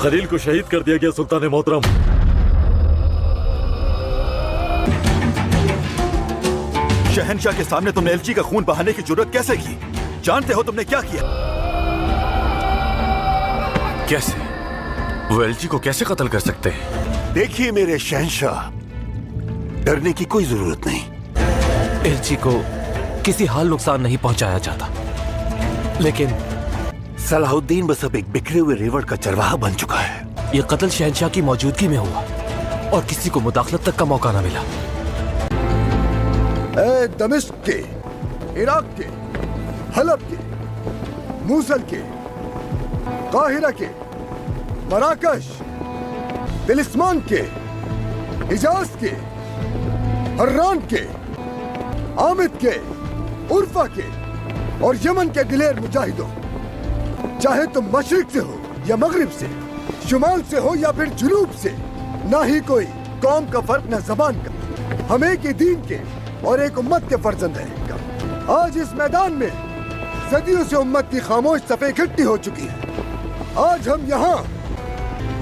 खलील को शहीद कर दिया गया सुल्तान मोहतरम। शहनशाह के सामने तुमने एलची का खून बहाने की जुर्रत कैसे की? जानते हो तुमने क्या किया? कैसे? वो एलची को कैसे कत्ल कर सकते हैं? देखिए मेरे शहनशाह, डरने की कोई जरूरत नहीं। एलची को किसी हाल नुकसान नहीं पहुंचाया जाता, लेकिन सलाहुद्दीन बस अब एक बिखरे हुए रेवड़ का चरवाहा बन चुका है। यह कत्ल शहनशाह की मौजूदगी में हुआ और किसी को मुदाखलत तक का मौका न मिला। दमिश्क के, इराक के, हलब के, मूसल के, काहिरा के, मराकश, तिलिस्मान के, हिजाज के, हर्रान के, आमिद के, उर्फा के और यमन के दिलेर मुजाहिदों, चाहे तुम मशरिक से हो या मगरिब से, शुमाल से हो या फिर जुनूब से, ना ही कोई कौम का फर्क न जबान का, हम एक ही दीन के और एक उम्मत के फर्जंद हैं। आज इस मैदान में सदियों से उम्मत की खामोश सफे इकट्ठी हो चुकी है। आज हम यहाँ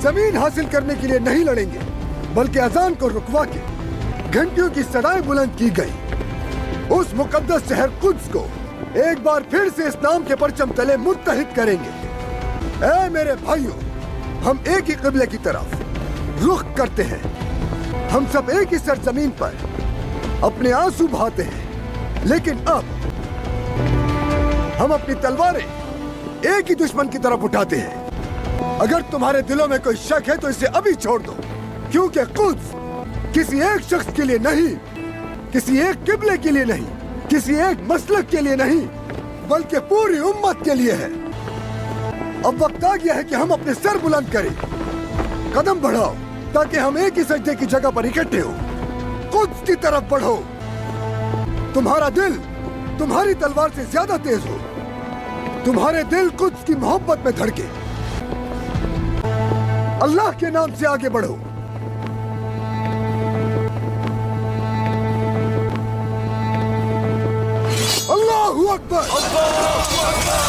जमीन हासिल करने के लिए नहीं लड़ेंगे, बल्कि अजान को रुकवा के घंटियों की सदाएं बुलंद की गई उस मुकद्दस शहर कुद्स को एक बार फिर से इस्लाम के परचम तले मुत्तहिद करेंगे। ऐ मेरे भाइयों, हम एक ही क़िबले की तरफ रुख करते हैं। हम सब एक ही सरजमीन पर अपने आंसू बहाते हैं, लेकिन अब हम अपनी तलवारें एक ही दुश्मन की तरफ उठाते हैं। अगर तुम्हारे दिलों में कोई शक है तो इसे अभी छोड़ दो, क्योंकि कुद्स किसी एक शख्स के लिए नहीं, किसी एक किबले के लिए नहीं, किसी एक मसलक के लिए नहीं, बल्कि पूरी उम्मत के लिए है। अब वक्त आ गया है कि हम अपने सर बुलंद करें, कदम बढ़ाओ ताकि हम एक ही सजदे की जगह पर इकट्ठे हो। कुद्स की तरफ बढ़ो। तुम्हारा दिल तुम्हारी तलवार से ज्यादा तेज हो। तुम्हारे दिल कुद्स की मोहब्बत में धड़के। अल्लाह के नाम से आगे बढ़ो। अल्लाहू अकबर। अल्लाहू अकबर।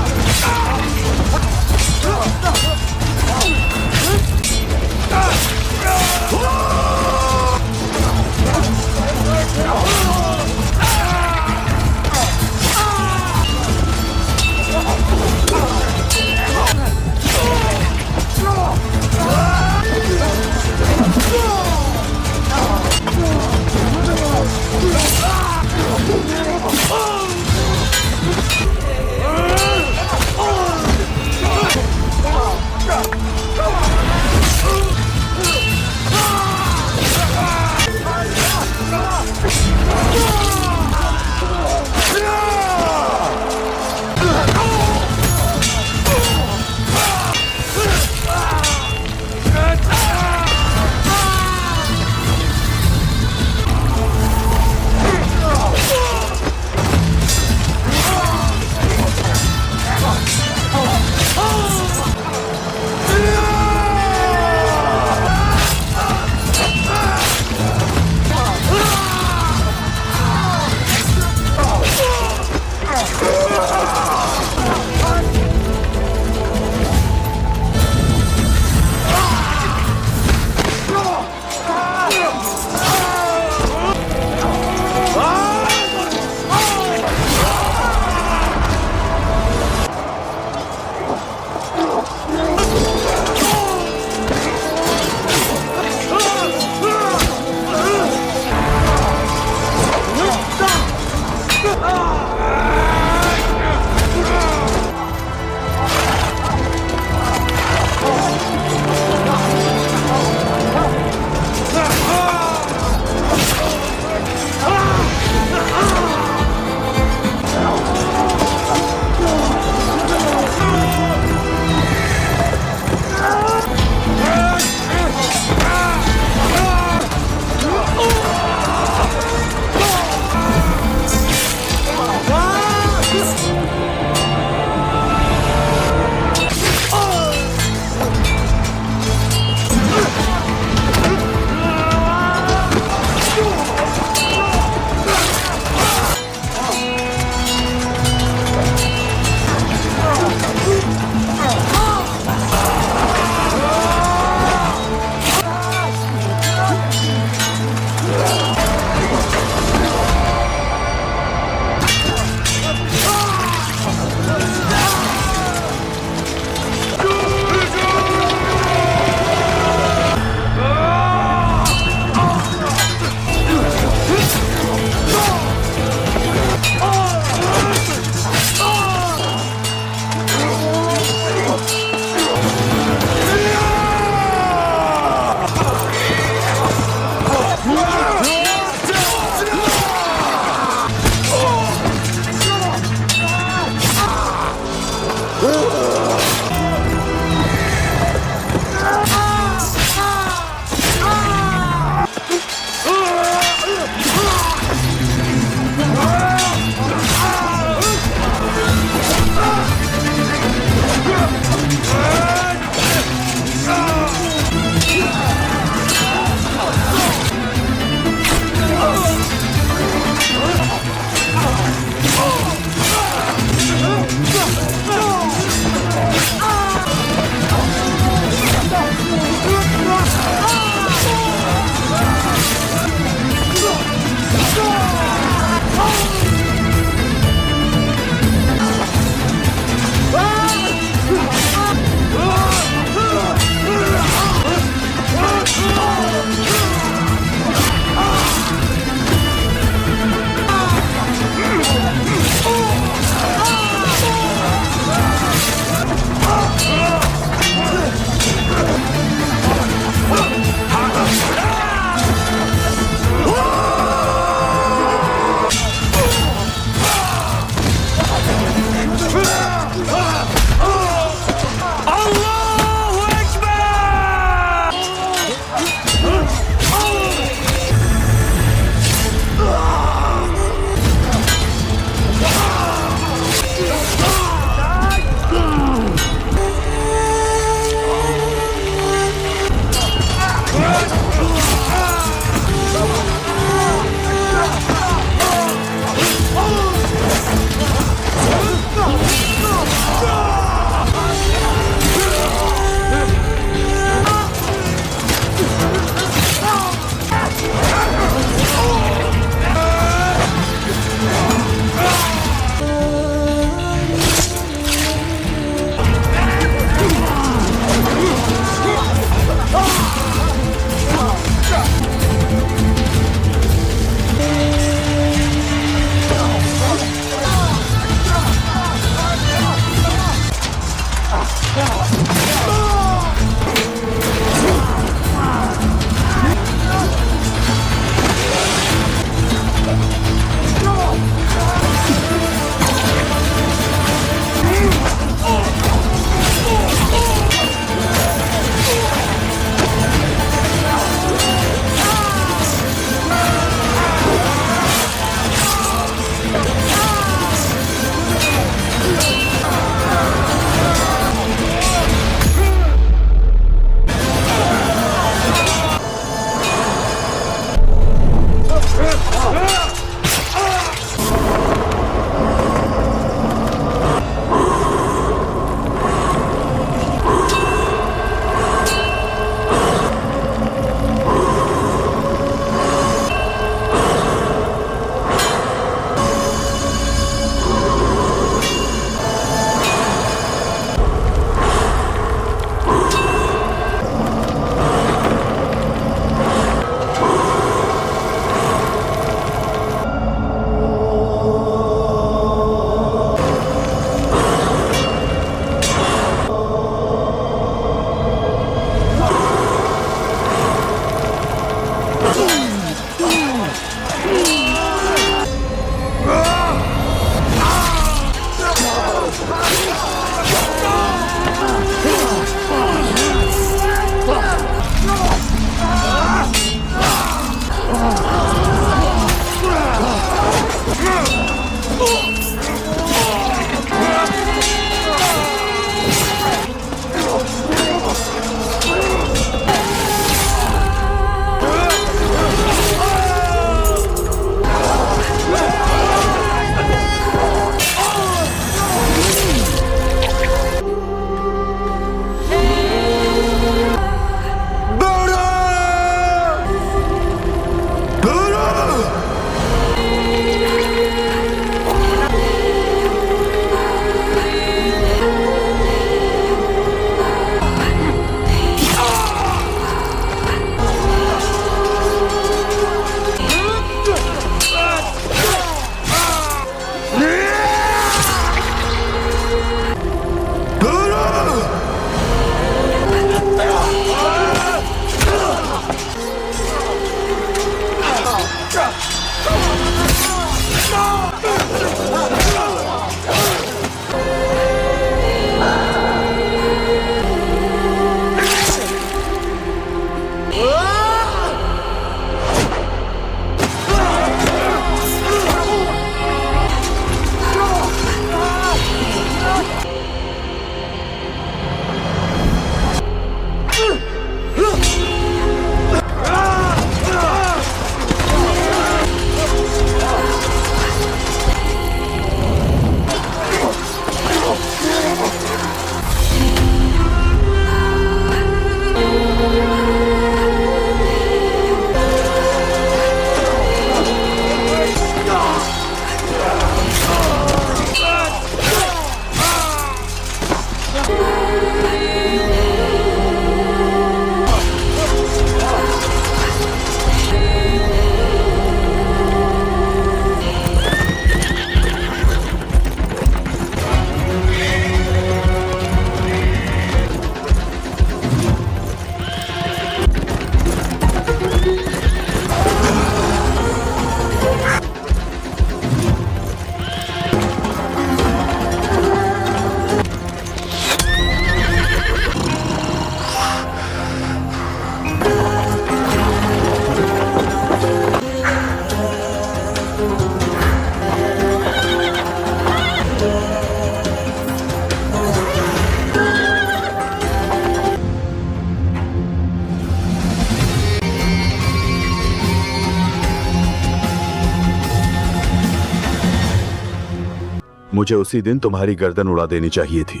मुझे उसी दिन तुम्हारी गर्दन उड़ा देनी चाहिए थी।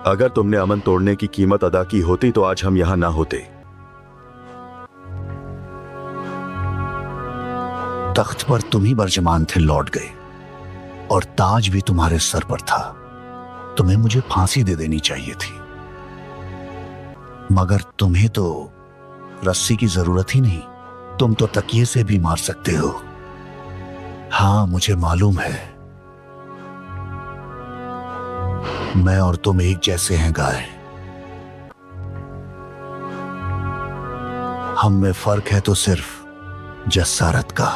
अगर तुमने अमन तोड़ने की कीमत अदा की होती तो आज हम यहां ना होते। तख्त पर तुम ही बर्जमान थे, लौट गए, और ताज भी तुम्हारे सर पर था। तुम्हें मुझे फांसी दे देनी चाहिए थी, मगर तुम्हें तो रस्सी की जरूरत ही नहीं। तुम तो तकिए से भी मार सकते हो। हाँ, मुझे मालूम है, मैं और तुम एक जैसे हैं गाय। हम में फर्क है तो सिर्फ जसारत का।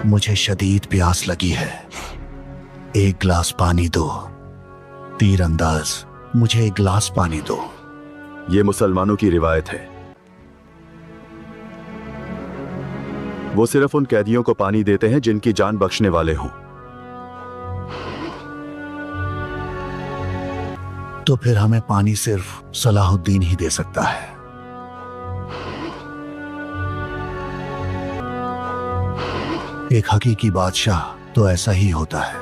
मुझे शदीद प्यास लगी है, एक गिलास पानी दो। तीरंदाज, मुझे एक गिलास पानी दो। ये मुसलमानों की रिवायत है। वो सिर्फ उन कैदियों को पानी देते हैं जिनकी जान बख्शने वाले हों। तो फिर हमें पानी सिर्फ सलाहुद्दीन ही दे सकता है। एक हकीकी बादशाह तो ऐसा ही होता है।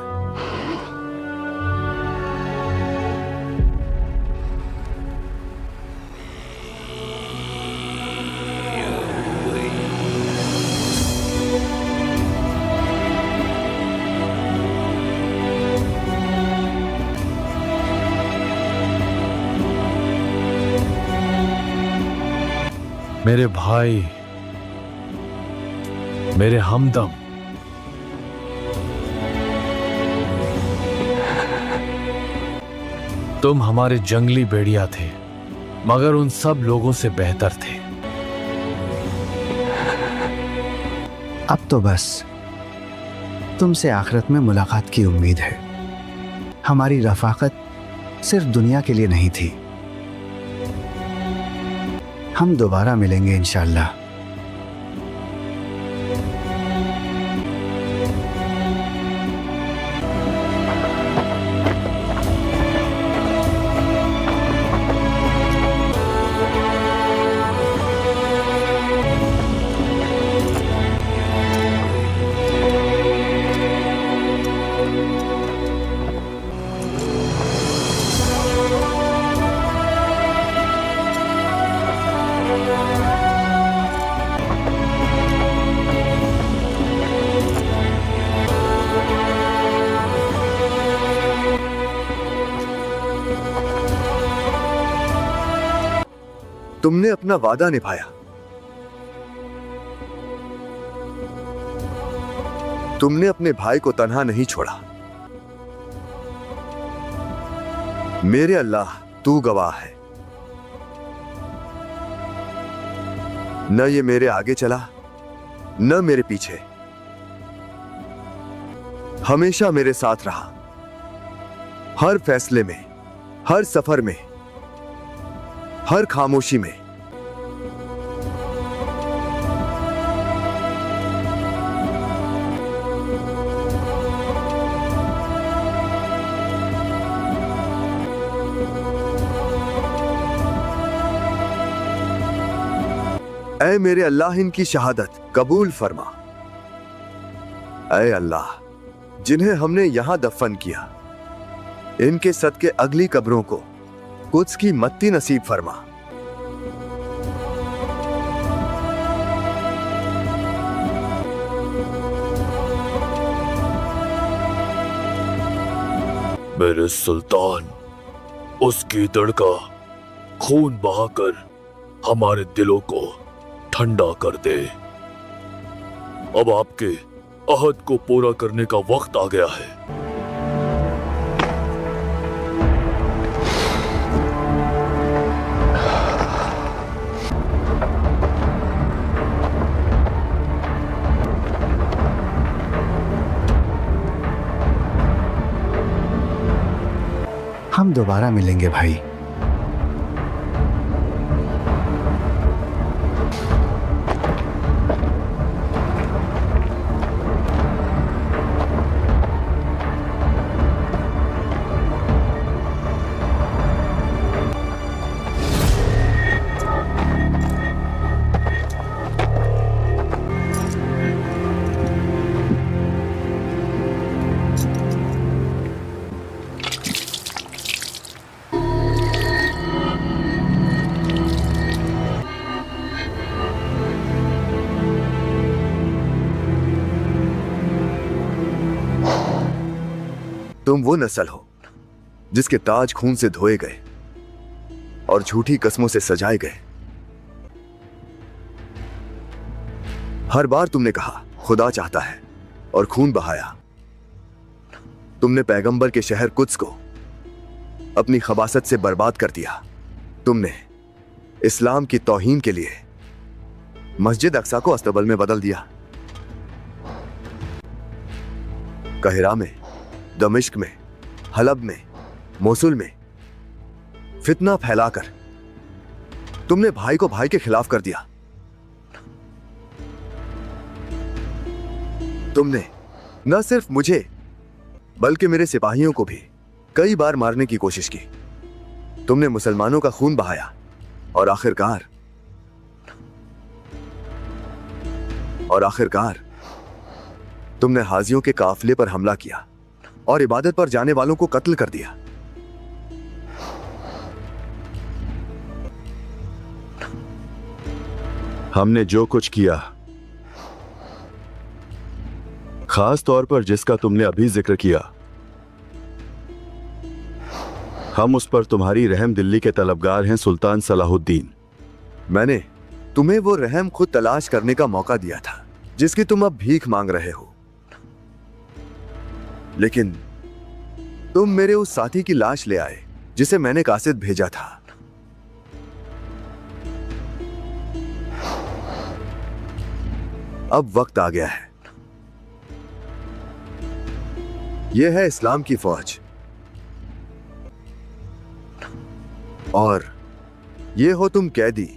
मेरे भाई, मेरे हमदम, तुम हमारे जंगली भेड़िया थे, मगर उन सब लोगों से बेहतर थे। अब तो बस तुमसे आखिरत में मुलाकात की उम्मीद है। हमारी रफाकत सिर्फ दुनिया के लिए नहीं थी। हम दोबारा मिलेंगे इंशाअल्लाह। तुमने अपना वादा निभाया। तुमने अपने भाई को तन्हा नहीं छोड़ा। मेरे अल्लाह, तू गवाह है। न ये मेरे आगे चला, न मेरे पीछे, हमेशा मेरे साथ रहा। हर फैसले में, हर सफर में, हर खामोशी में। ऐ मेरे अल्लाह, इनकी शहादत कबूल फरमा। ऐ अल्लाह, जिन्हें हमने यहां दफन किया, इनके सदके अगली कब्रों को कुछ की मत्ती नसीब फरमा। मेरे सुल्तान, उसकी दड़का खून बहाकर हमारे दिलों को ठंडा कर दे। अब आपके अहद को पूरा करने का वक्त आ गया है। हम दोबारा मिलेंगे भाई। तुम वो नस्ल हो जिसके ताज खून से धोए गए और झूठी कस्मों से सजाए गए। हर बार तुमने कहा खुदा चाहता है और खून बहाया। तुमने पैगंबर के शहर कुद्स को अपनी खबासत से बर्बाद कर दिया। तुमने इस्लाम की तौहीन के लिए मस्जिद अक्सा को अस्तबल में बदल दिया। कहरा में, दमिश्क में, हलब में, मोसुल में फितना फैलाकर तुमने भाई को भाई के खिलाफ कर दिया। तुमने न सिर्फ मुझे बल्कि मेरे सिपाहियों को भी कई बार मारने की कोशिश की। तुमने मुसलमानों का खून बहाया और आखिरकार तुमने हाजियों के काफिले पर हमला किया और इबादत पर जाने वालों को कत्ल कर दिया। हमने जो कुछ किया, खास तौर पर जिसका तुमने अभी जिक्र किया, हम उस पर तुम्हारी रहम दिल्ली के तलबगार हैं सुल्तान सलाहुद्दीन। मैंने तुम्हें वो रहम खुद तलाश करने का मौका दिया था जिसकी तुम अब भीख मांग रहे हो, लेकिन तुम मेरे उस साथी की लाश ले आए जिसे मैंने कासिद भेजा था। अब वक्त आ गया है। यह है इस्लाम की फौज और ये हो तुम कैदी।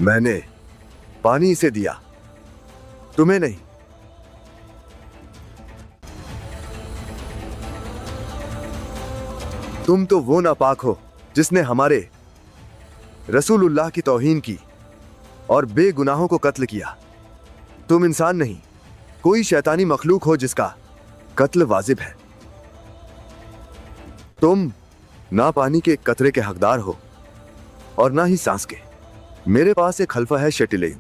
मैंने पानी इसे दिया, तुम्हें नहीं। तुम तो वो नापाक हो जिसने हमारे रसूलुल्लाह की तौहीन की और बेगुनाहों को कत्ल किया। तुम इंसान नहीं, कोई शैतानी मखलूक हो जिसका कत्ल वाजिब है। तुम ना पानी के कतरे के हकदार हो और ना ही सांस के। मेरे पास एक खलीफा है शटिलेन,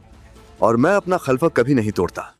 और मैं अपना खलीफा कभी नहीं तोड़ता।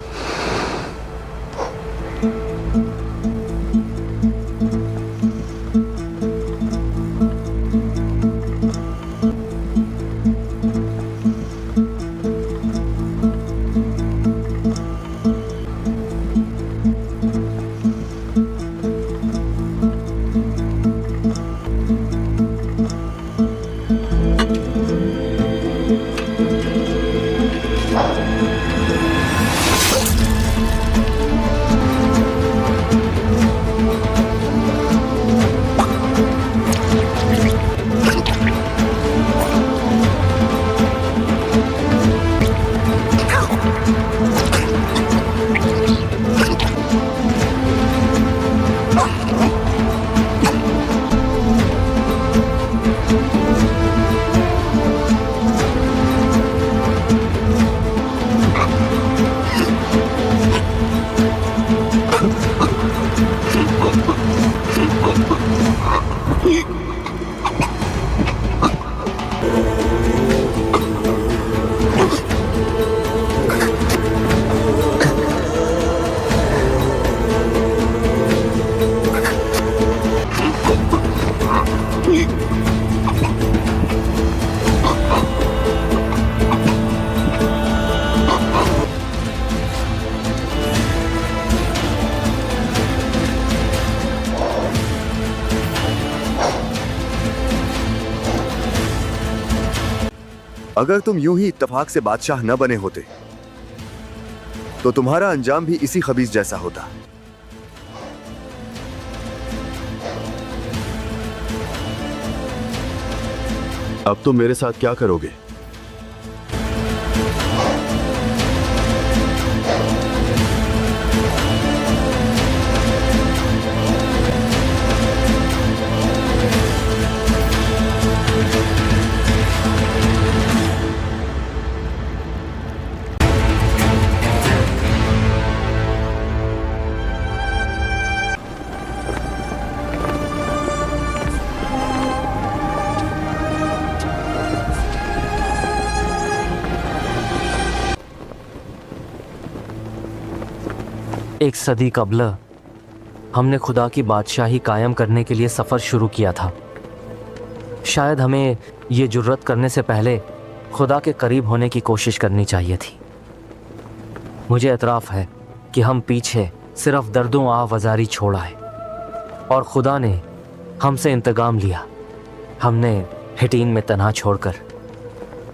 अगर तुम यूं ही इत्तेफाक से बादशाह न बने होते तो तुम्हारा अंजाम भी इसी खबीस जैसा होता। अब तुम मेरे साथ क्या करोगे? एक सदी कबल हमने खुदा की बादशाही कायम करने के लिए सफ़र शुरू किया था। शायद हमें ये जुर्रत करने से पहले खुदा के करीब होने की कोशिश करनी चाहिए थी। मुझे एतराफ़ है कि हम पीछे सिर्फ दर्दों आवाज़ारी छोड़ आए और खुदा ने हमसे इंतकाम लिया। हमने हिटीन में तन्हा छोड़कर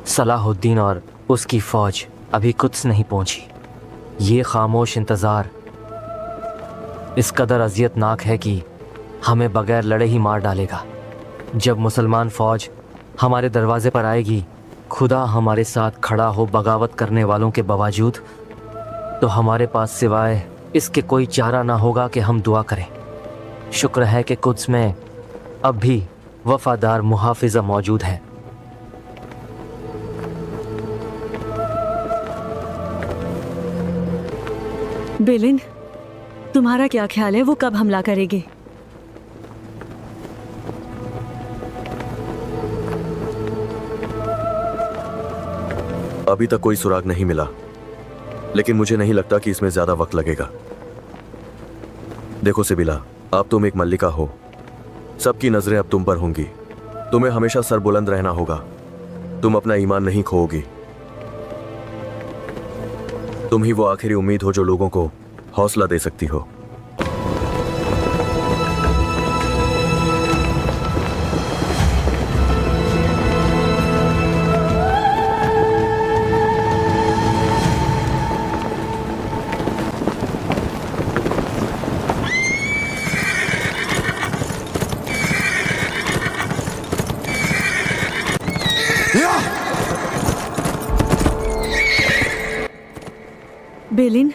सलाहुद्दीन और उसकी फ़ौज अभी कुछ नहीं पहुंची। ये खामोश इंतज़ार इस कदर अजियतनाक है कि हमें बगैर लड़े ही मार डालेगा। जब मुसलमान फ़ौज हमारे दरवाज़े पर आएगी, खुदा हमारे साथ खड़ा हो बगावत करने वालों के बावजूद, तो हमारे पास सिवाय इसके कोई चारा ना होगा कि हम दुआ करें। शुक्र है कि कुद्स में अब भी वफ़ादार मुहाफ़िज़ा मौजूद है। बेलिन, तुम्हारा क्या ख्याल है, वो कब हमला करेगी? अभी तक कोई सुराग नहीं मिला, लेकिन मुझे नहीं लगता कि इसमें ज्यादा वक्त लगेगा। देखो सिबिला, आप तुम एक मल्लिका हो, सबकी नजरें अब तुम पर होंगी। तुम्हें हमेशा सर बुलंद रहना होगा। तुम अपना ईमान नहीं खोओगी। तुम ही वो आखिरी उम्मीद हो जो लोगों को हौसला दे सकती हो। बेलिन,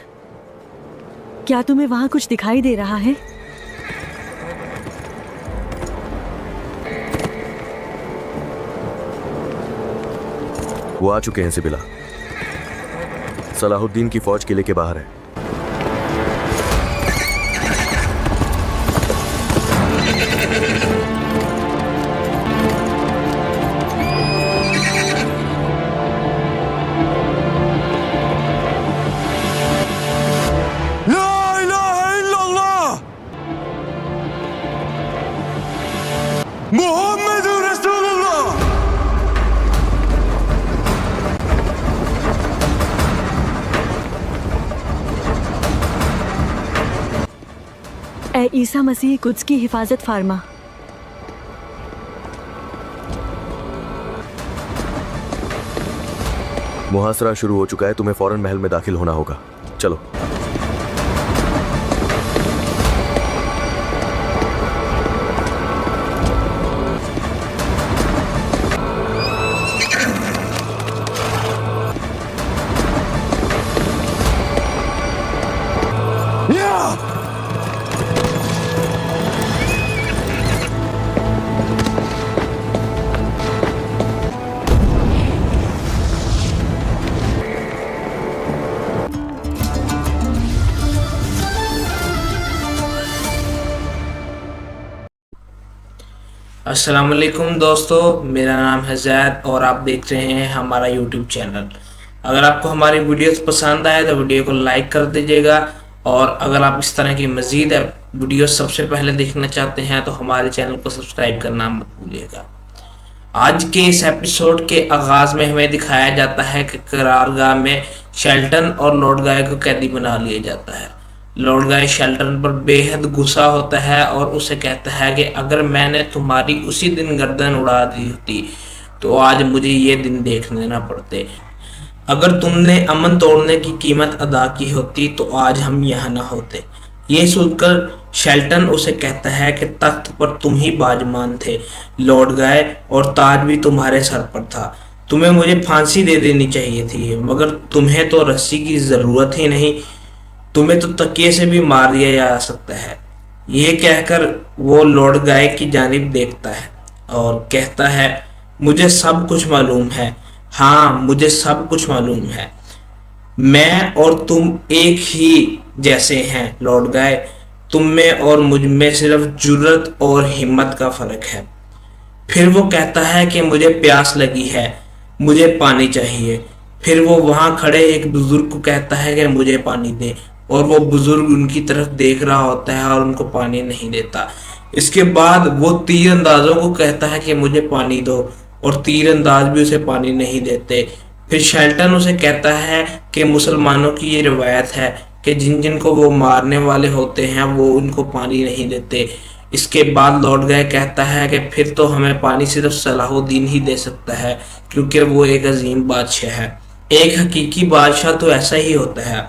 क्या तुम्हें वहां कुछ दिखाई दे रहा है? वो आ चुके हैं सिबिला। सलाहुद्दीन की फौज किले के बाहर है। ए ईसा मसीह, कुद्स की हिफाजत फार्मा। मुहासरा शुरू हो चुका है। तुम्हें फौरन महल में दाखिल होना होगा। चलो। अस्सलाम वालेकुम दोस्तों, मेरा नाम है जैद और आप देख रहे हैं हमारा यूट्यूब चैनल। अगर आपको हमारी वीडियोस पसंद आए तो वीडियो को लाइक कर दीजिएगा, और अगर आप इस तरह की मज़ीद वीडियोस सबसे पहले देखना चाहते हैं तो हमारे चैनल को सब्सक्राइब करना मत भूलिएगा। आज के इस एपिसोड के आगाज़ में हमें दिखाया जाता है कि करारगाह में शेल्टन और लॉर्ड गाय को कैदी बना लिया जाता है। लॉर्ड गाय शेल्टन पर बेहद गुस्सा होता है और उसे कहता है कि अगर मैंने तुम्हारी उसी दिन गर्दन उड़ा दी होती तो आज मुझे ये दिन देखने ना पड़ते। अगर तुमने अमन तोड़ने की कीमत अदा की होती तो आज हम यहाँ ना होते। ये सुनकर शेल्टन उसे कहता है कि तख्त पर तुम ही बाजमान थे, लौट गए और ताज भी तुम्हारे सर पर था। तुम्हें मुझे फांसी दे देनी चाहिए थी, मगर तुम्हें तो रस्सी की जरूरत ही नहीं, तुम्हें तो तकिए से भी मार दिया जा सकता है। ये कहकर वो लौट गए की जानिब देखता है और कहता है, मुझे सब कुछ मालूम है, हाँ मुझे सब कुछ मालूम है। मैं और तुम एक ही जैसे हैं लौट गए, तुम में और मुझ में सिर्फ जुर्रत और हिम्मत का फर्क है। फिर वो कहता है कि मुझे प्यास लगी है, मुझे पानी चाहिए। फिर वो वहां खड़े एक बुजुर्ग को कहता है कि मुझे पानी दे, और वो बुजुर्ग उनकी तरफ देख रहा होता है और उनको पानी नहीं देता। इसके बाद वो तीरंदाजों को कहता है कि मुझे पानी दो, और तीरंदाज भी उसे पानी नहीं देते। फिर शेल्टन उसे कहता है कि मुसलमानों की ये रिवायत है कि जिन जिन को वो मारने वाले होते हैं वो उनको पानी नहीं देते। इसके बाद लौट गए कहता है कि फिर तो हमें पानी सिर्फ सलाहुद्दीन ही दे सकता है, क्योंकि वो एक अजीम बादशाह है। एक हकीकी बादशाह तो ऐसा ही होता है।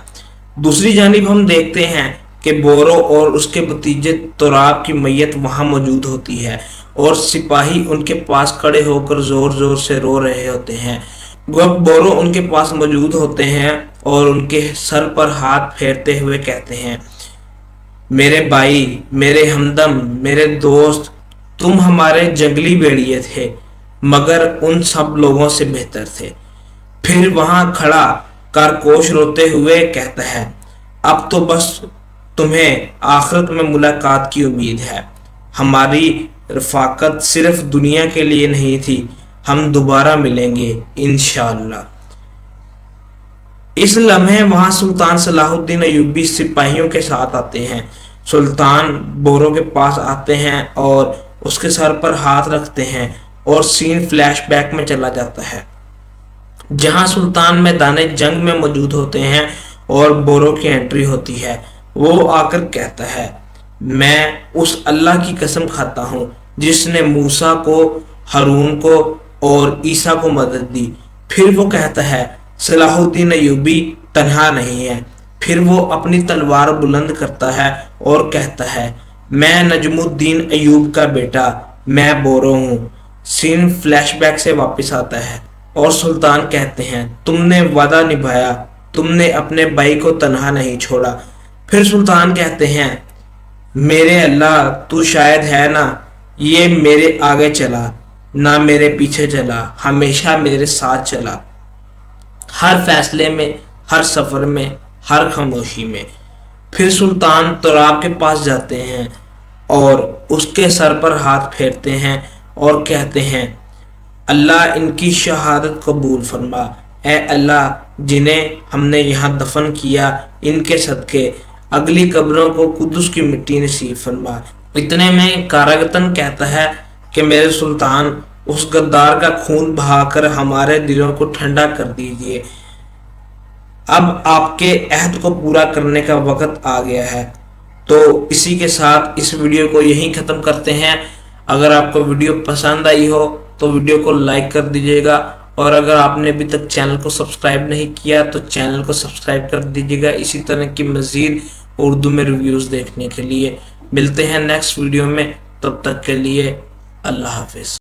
दूसरी जानिब हम देखते हैं कि बोरो और उसके भतीजे तुराब की मैयत वहां मौजूद होती है और सिपाही उनके पास खड़े होकर जोर जोर से रो रहे होते हैं। वह बोरो उनके पास मौजूद होते हैं और उनके सर पर हाथ फेरते हुए कहते हैं, मेरे भाई, मेरे हमदम, मेरे दोस्त, तुम हमारे जंगली भेड़िए थे, मगर उन सब लोगों से बेहतर थे। फिर वहां खड़ा कारकोश रोते हुए कहता है, अब तो बस तुम्हें आखिरत में मुलाकात की उम्मीद है। हमारी रफाकत सिर्फ दुनिया के लिए नहीं थी, हम दोबारा मिलेंगे इंशाअल्लाह। इस लम्हे वहां सुल्तान सलाहुद्दीन अय्यूबी सिपाहियों के साथ आते हैं। सुल्तान बोरो के पास आते हैं और उसके सर पर हाथ रखते हैं और सीन फ्लैशबैक में चला जाता है, जहां सुल्तान मैदान जंग में मौजूद होते हैं और बोरो की एंट्री होती है। वो आकर कहता है, मैं उस अल्लाह की कसम खाता हूं जिसने मूसा को, हारून को और ईसा को मदद दी। फिर वो कहता है, सलाहुद्दीन अय्यूबी तन्हा नहीं है। फिर वो अपनी तलवार बुलंद करता है और कहता है, मैं नजमुद्दीन अय्यूब का बेटा, मैं बोरो हूँ। सीन फ्लैशबैक से वापस आता है और सुल्तान कहते हैं, तुमने वादा निभाया, तुमने अपने भाई को तन्हा नहीं छोड़ा। फिर सुल्तान कहते हैं, मेरे अल्लाह, तू शायद है ना, ये मेरे आगे चला ना मेरे पीछे चला, हमेशा मेरे साथ चला, हर फैसले में, हर सफर में, हर खामोशी में। फिर सुल्तान तुराब के पास जाते हैं और उसके सर पर हाथ फेरते हैं और कहते हैं, अल्लाह इनकी शहादत कबूल फरमा। ए अल्लाह, जिन्हें हमने यहाँ दफन किया, इनके सदके अगली कब्रों को कुद्दुस की मिट्टी नसीब फरमा। इतने में कारागतन कहता है कि मेरे सुल्तान, उस गद्दार का खून बहाकर हमारे दिलों को ठंडा कर दीजिए। अब आपके अहद को पूरा करने का वक्त आ गया है। तो इसी के साथ इस वीडियो को यहीं ख़त्म करते हैं। अगर आपको वीडियो पसंद आई हो तो वीडियो को लाइक कर दीजिएगा, और अगर आपने अभी तक चैनल को सब्सक्राइब नहीं किया तो चैनल को सब्सक्राइब कर दीजिएगा इसी तरह की मज़ीद उर्दू में रिव्यूज़ देखने के लिए। मिलते हैं नेक्स्ट वीडियो में, तब तक के लिए अल्लाह हाफिज़।